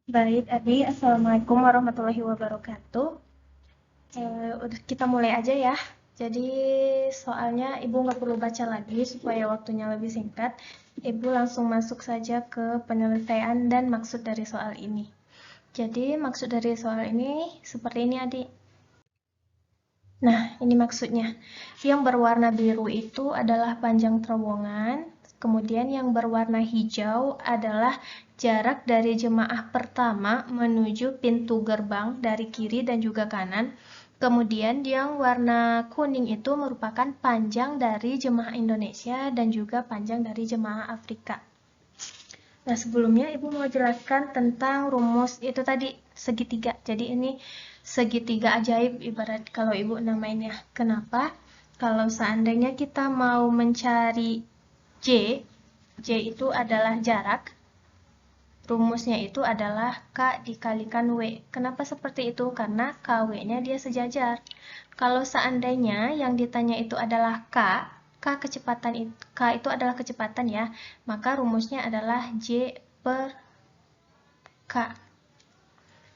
Baik, Adi. Assalamualaikum warahmatullahi wabarakatuh. Udah kita mulai aja ya. Jadi soalnya Ibu nggak perlu baca lagi supaya waktunya lebih singkat. Ibu langsung masuk saja ke penyelesaian dan maksud dari soal ini. Jadi maksud dari soal ini seperti ini, Adi. Nah, ini maksudnya. Yang berwarna biru itu adalah panjang terowongan, kemudian yang berwarna hijau adalah jarak dari jemaah pertama menuju pintu gerbang dari kiri dan juga kanan. Kemudian yang warna kuning itu merupakan panjang dari jemaah Indonesia dan juga panjang dari jemaah Afrika. Nah, sebelumnya Ibu mau jelaskan tentang rumus itu tadi, segitiga. Jadi ini segitiga ajaib ibarat kalau Ibu namainnya. Kenapa? Kalau seandainya kita mau mencari J, J itu adalah jarak, rumusnya itu adalah K dikalikan W. Kenapa seperti itu? Karena KW-nya dia sejajar. Kalau seandainya yang ditanya itu adalah K itu adalah kecepatan ya, maka rumusnya adalah J per K.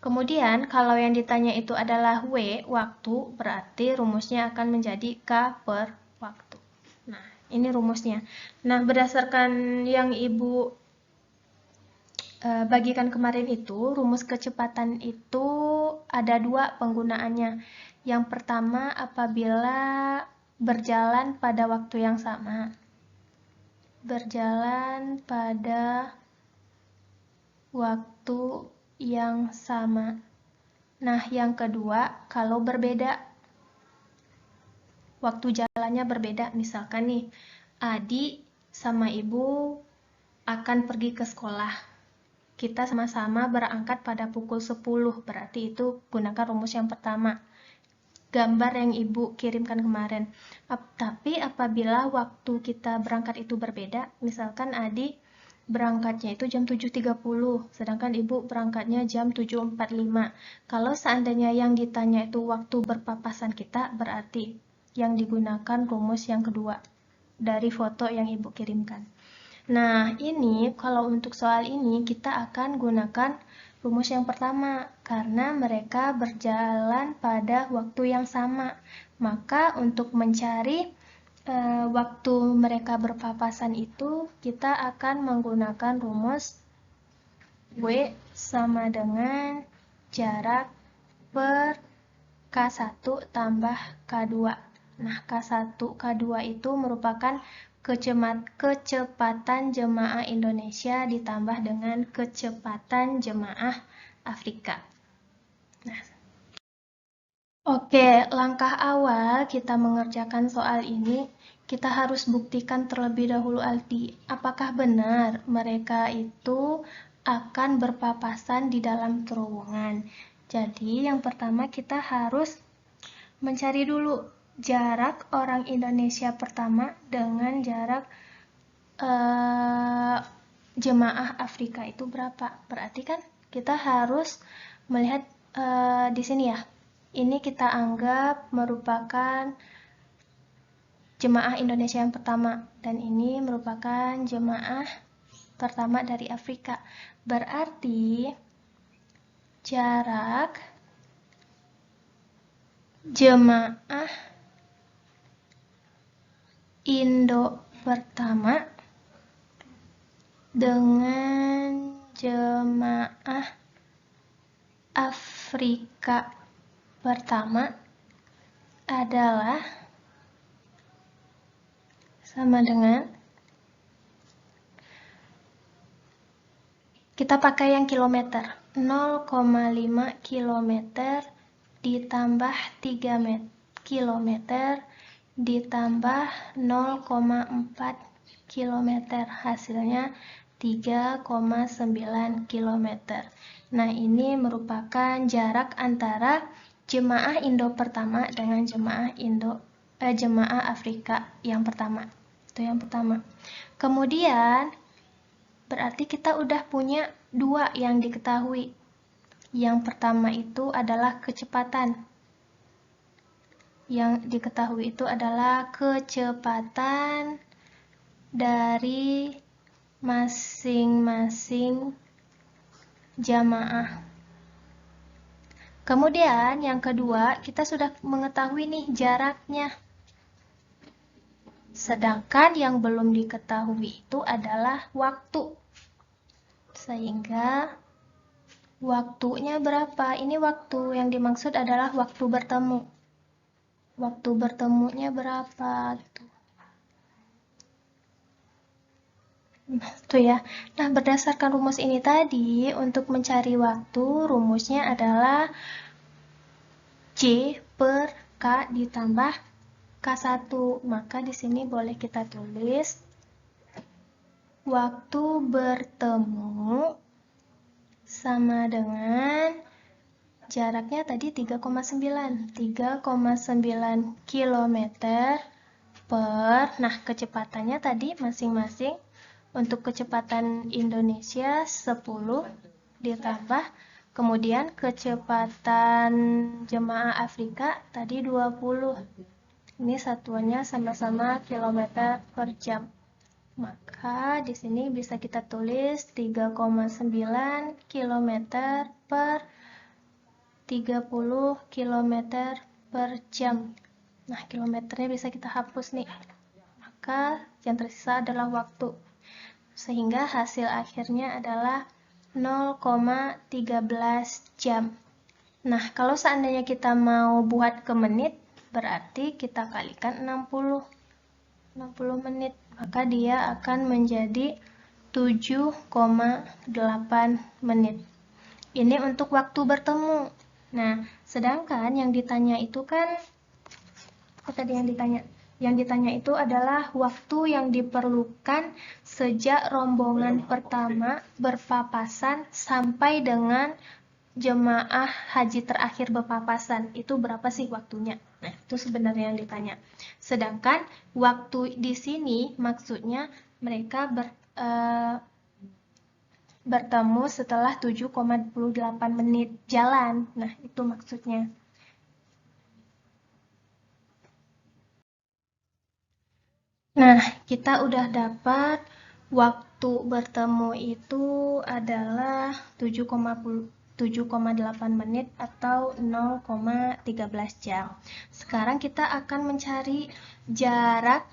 Kemudian kalau yang ditanya itu adalah W, waktu, berarti rumusnya akan menjadi K per waktu. Nah, ini rumusnya. Nah, berdasarkan yang Ibu bagikan kemarin itu, rumus kecepatan itu ada dua penggunaannya. Yang pertama apabila berjalan pada waktu yang sama. Berjalan pada waktu yang sama. Nah, yang kedua, kalau berbeda, waktu jalannya berbeda. Misalkan nih, Adi sama Ibu akan pergi ke sekolah. Kita sama-sama berangkat pada pukul 10, berarti itu gunakan rumus yang pertama. Gambar yang Ibu kirimkan kemarin. Tapi apabila waktu kita berangkat itu berbeda, misalkan Adi berangkatnya itu jam 7.30, sedangkan Ibu berangkatnya jam 7.45. Kalau seandainya yang ditanya itu waktu berpapasan kita, berarti yang digunakan rumus yang kedua dari foto yang Ibu kirimkan. Nah, ini kalau untuk soal ini kita akan gunakan rumus yang pertama karena mereka berjalan pada waktu yang sama. Maka untuk mencari waktu mereka berpapasan itu kita akan menggunakan rumus W sama dengan jarak per K1 tambah K2. Nah, K1, K2 itu merupakan kecepatan jemaah Indonesia ditambah dengan kecepatan jemaah Afrika. Nah, oke, langkah awal kita mengerjakan soal ini, kita harus buktikan terlebih dahulu, Aldi, apakah benar mereka itu akan berpapasan di dalam terowongan. Jadi, yang pertama kita harus mencari dulu jarak orang Indonesia pertama dengan jarak jemaah Afrika itu berapa. Berarti kan kita harus melihat di sini ya. Ini kita anggap merupakan jemaah Indonesia yang pertama dan ini merupakan jemaah pertama dari Afrika. Berarti jarak jemaah Indo pertama dengan jemaah Afrika pertama adalah sama dengan, kita pakai yang kilometer, 0,5 kilometer ditambah 3 kilometer ditambah 0,4 kilometer, hasilnya 3,9 kilometer. Nah, ini merupakan jarak antara jemaah Indo pertama dengan jemaah Afrika yang pertama. Itu yang pertama. Kemudian berarti kita udah punya dua yang diketahui. Yang pertama itu adalah kecepatan. Yang diketahui itu adalah kecepatan dari masing-masing jamaah. Kemudian yang kedua, kita sudah mengetahui nih jaraknya. Sedangkan yang belum diketahui itu adalah waktu. Sehingga waktunya berapa? Ini waktu yang dimaksud adalah waktu bertemu. Waktu bertemunya berapa? Tuh ya. Nah, berdasarkan rumus ini tadi, untuk mencari waktu, rumusnya adalah C per K ditambah K1. Maka di sini boleh kita tulis waktu bertemu sama dengan jaraknya tadi 3,9 km per, nah kecepatannya tadi masing-masing untuk kecepatan Indonesia 10 ditambah, kemudian kecepatan jemaah Afrika tadi 20. Ini satuannya sama-sama kilometer per jam. Maka di sini bisa kita tulis 3,9 km per 30 km per jam. Nah, kilometernya bisa kita hapus nih. Maka yang tersisa adalah waktu. Sehingga hasil akhirnya adalah 0,13 jam. Nah, kalau seandainya kita mau buat ke menit, berarti kita kalikan 60 menit. Maka dia akan menjadi 7,8 menit. Ini untuk waktu bertemu. Nah, sedangkan yang ditanya itu kan, apa tadi yang ditanya? Yang ditanya itu adalah waktu yang diperlukan sejak rombongan pertama berpapasan sampai dengan jemaah haji terakhir berpapasan. Itu berapa sih waktunya? Nah, itu sebenarnya yang ditanya. Sedangkan waktu di sini maksudnya mereka bertemu setelah 7,28 menit jalan. Nah, itu maksudnya. Nah, kita udah dapat waktu bertemu itu adalah 7,8 menit atau 0,13 jam. Sekarang kita akan mencari jarak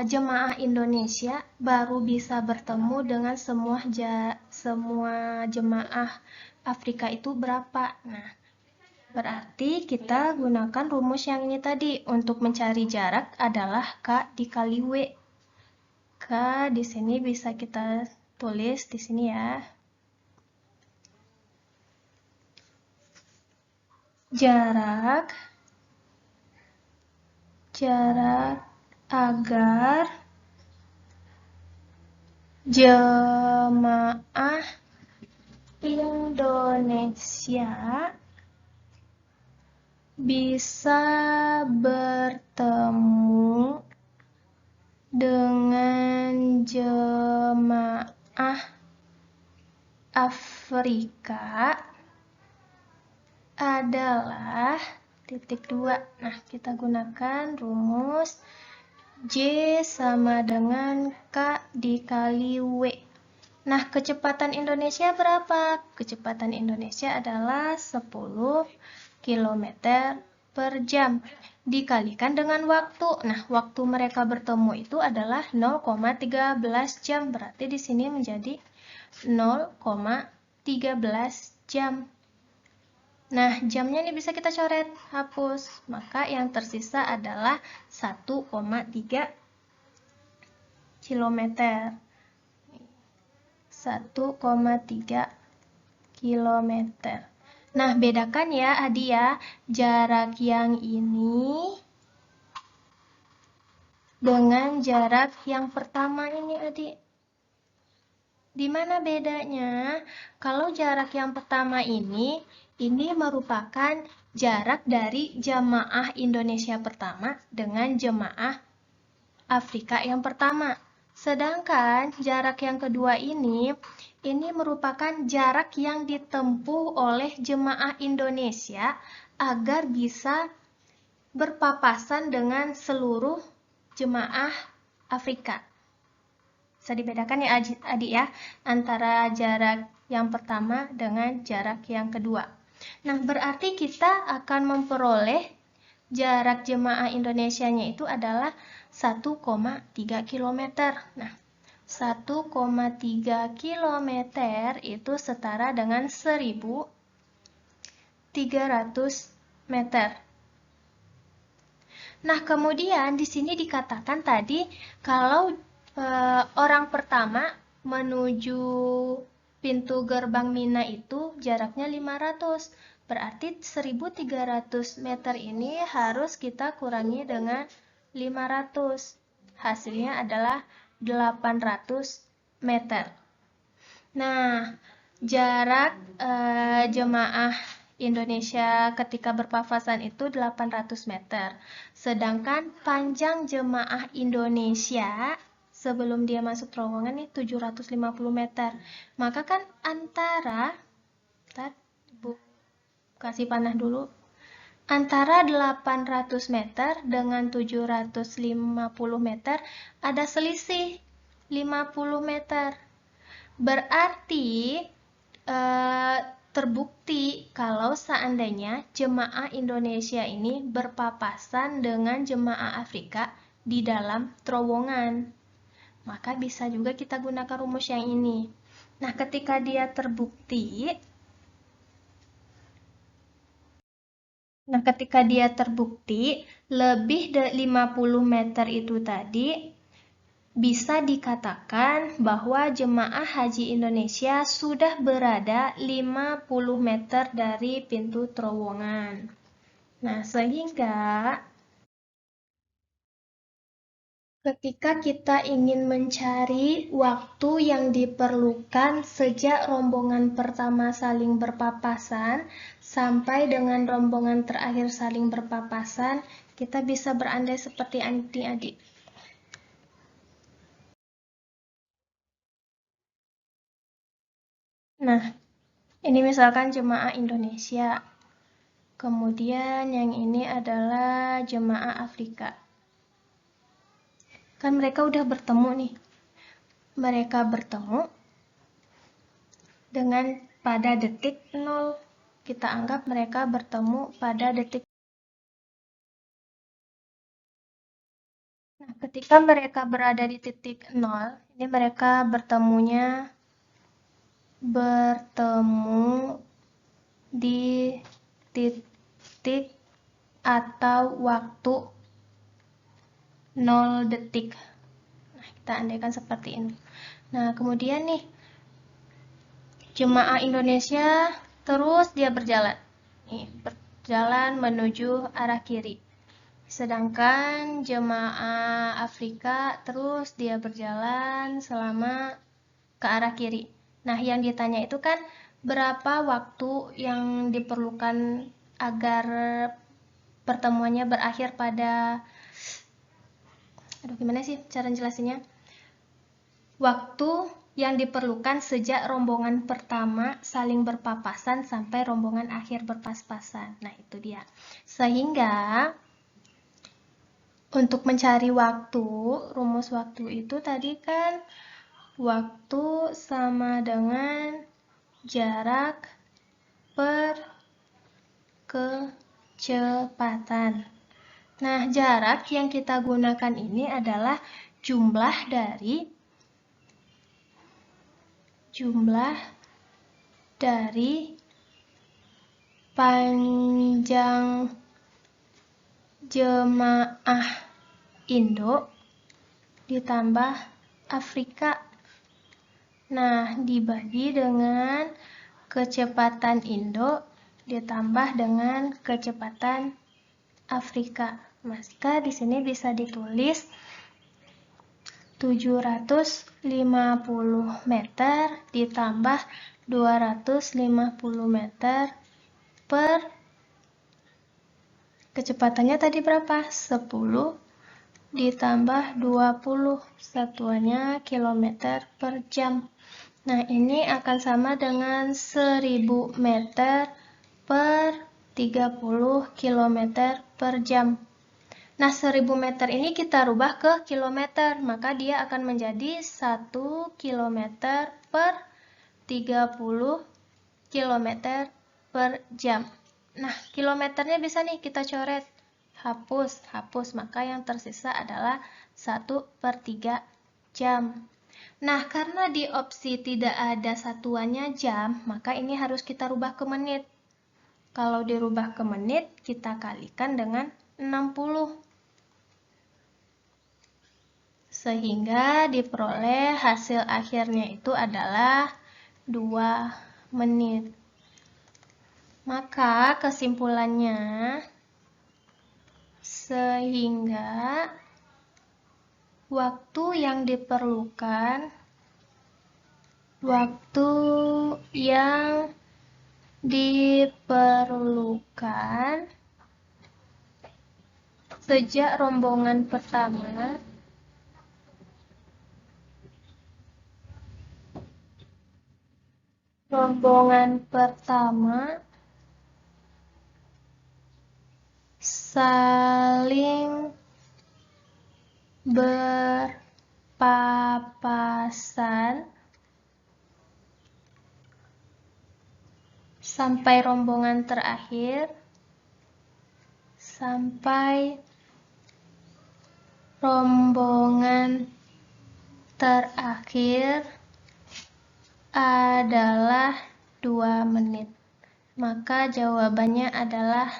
jemaah Indonesia baru bisa bertemu dengan semua jemaah Afrika itu berapa. Nah, berarti kita gunakan rumus yang ini tadi. Untuk mencari jarak adalah K dikali W. K di sini bisa kita tulis di sini ya. Jarak agar jemaah Indonesia bisa bertemu dengan jemaah Afrika adalah titik 2. Nah, kita gunakan rumus J sama dengan K dikali W. Nah, kecepatan Indonesia berapa? Kecepatan Indonesia adalah 10 km per jam dikalikan dengan waktu. Nah, waktu mereka bertemu itu adalah 0,13 jam. Berarti di sini menjadi 0,13 jam. Nah, jamnya ini bisa kita coret, hapus. Maka yang tersisa adalah 1,3 km. 1,3 km. Nah, bedakan ya Adi ya, jarak yang ini dengan jarak yang pertama ini Adi. Di mana bedanya? Kalau jarak yang pertama ini merupakan jarak dari jemaah Indonesia pertama dengan jemaah Afrika yang pertama. Sedangkan jarak yang kedua ini merupakan jarak yang ditempuh oleh jemaah Indonesia agar bisa berpapasan dengan seluruh jemaah Afrika. Bisa dibedakan ya adik ya, antara jarak yang pertama dengan jarak yang kedua. Nah, berarti kita akan memperoleh jarak jemaah Indonesianya itu adalah 1,3 km. Nah, 1,3 km itu setara dengan 1.300 meter. Nah, kemudian di sini dikatakan tadi kalau orang pertama menuju pintu gerbang Mina itu jaraknya 500. Berarti 1.300 meter ini harus kita kurangi dengan 500. Hasilnya adalah 800 meter. Nah, jarak jemaah Indonesia ketika berpapasan itu 800 meter. Sedangkan panjang jemaah Indonesia sebelum dia masuk terowongan ini 750 meter. Maka kan antara, Bu kasih panah dulu, antara 800 meter dengan 750 meter ada selisih 50 meter. Berarti terbukti kalau seandainya jemaah Indonesia ini berpapasan dengan jemaah Afrika di dalam terowongan, maka bisa juga kita gunakan rumus yang ini. Nah, ketika dia terbukti, lebih dari 50 meter itu tadi, bisa dikatakan bahwa jemaah haji Indonesia sudah berada 50 meter dari pintu terowongan. Nah, sehingga ketika kita ingin mencari waktu yang diperlukan sejak rombongan pertama saling berpapasan sampai dengan rombongan terakhir saling berpapasan, kita bisa berandai seperti adik-adik. Nah, ini misalkan jemaah Indonesia. Kemudian yang ini adalah jemaah Afrika. Kan mereka udah bertemu nih. Mereka bertemu dengan pada detik 0. Kita anggap mereka bertemu pada detik. Nah, ketika mereka berada di titik 0, ini mereka bertemu di titik atau waktu 0 detik. Nah, kita andaikan seperti ini. Nah, kemudian nih, jemaah Indonesia terus dia berjalan. Nih, berjalan menuju arah kiri. Sedangkan jemaah Afrika terus dia berjalan selama ke arah kiri. Nah, yang ditanya itu kan berapa waktu yang diperlukan agar pertemuannya berakhir pada, gimana sih cara jelasinnya? Waktu yang diperlukan sejak rombongan pertama saling berpapasan sampai rombongan akhir berpas-pasan. Nah, itu dia. Sehingga untuk mencari waktu, rumus waktu itu tadi kan waktu sama dengan jarak per kecepatan. Nah, jarak yang kita gunakan ini adalah jumlah dari panjang jemaah Indo ditambah Afrika. Nah, dibagi dengan kecepatan Indo ditambah dengan kecepatan Afrika. Maka di sini bisa ditulis 750 meter ditambah 250 meter per kecepatannya tadi berapa? 10 ditambah 20, satuannya kilometer per jam. Nah, ini akan sama dengan 1000 meter per 30 km per jam. Nah, 1000 meter ini kita rubah ke kilometer, maka dia akan menjadi 1 kilometer per 30 kilometer per jam. Nah, kilometernya bisa nih kita coret. Hapus, maka yang tersisa adalah 1/3 jam. Nah, karena di opsi tidak ada satuannya jam, maka ini harus kita rubah ke menit. Kalau dirubah ke menit, kita kalikan dengan 60. Sehingga diperoleh hasil akhirnya itu adalah 2 menit. Maka kesimpulannya, sehingga waktu yang diperlukan sejak rombongan pertama saling berpapasan sampai rombongan terakhir adalah 2 menit. Maka jawabannya adalah